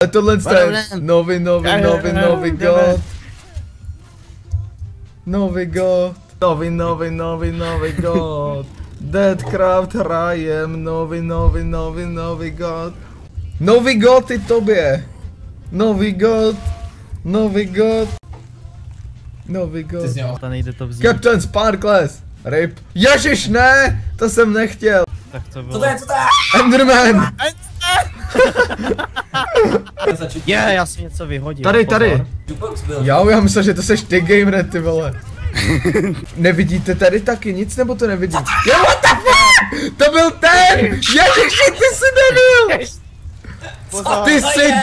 Tohle je nový god. Nový god. Nový god. Deadcraft hrajem, nový god. Nový god i tobě. Nový god. To nejde to vzít. Captain Sparkles. Rip. Ježiš, ne! To jsem nechtěl. Tak to bylo. Co to je? Enderman. Já si něco vyhodil. Tady. Jukebox byl. Jo, já myslel, že to seš ty gamer, ty vole. Nevidíte tady taky nic, nebo to nevidím? Jo, what the fuck? To byl ten! Ježiši, ty jsi debil! Ty jsi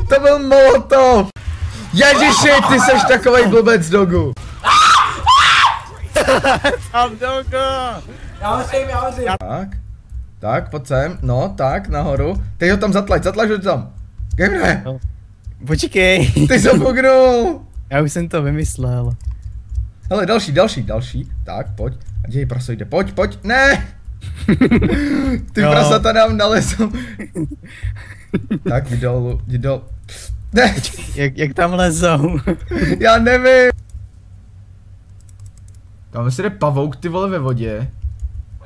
to byl Molotov! Ježiši, ty seš takovej blbec, dogu! Tam dogo! Já hořím. Tak, pojď sem, no, tak, nahoru. Teď ho tam zatlač ho tam. Gamere! No. Počkej. Ty jsi ho pognul! Já už jsem to vymyslel. Hele, další. Tak, pojď. Ať jej praso jde, pojď, ne! Ty prasata nám nalezou. Tak, jdi dolů. Ne! Jak tam lezou? Já nevím. Tam si jde pavouk, ty vole, ve vodě.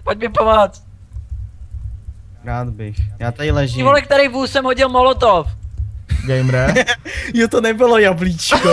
Pojď mi pomoct. Rád bych. Já tady ležím. Ty vole, který vůz jsem hodil molotov. Gamere. Jo, to nebylo jablíčko.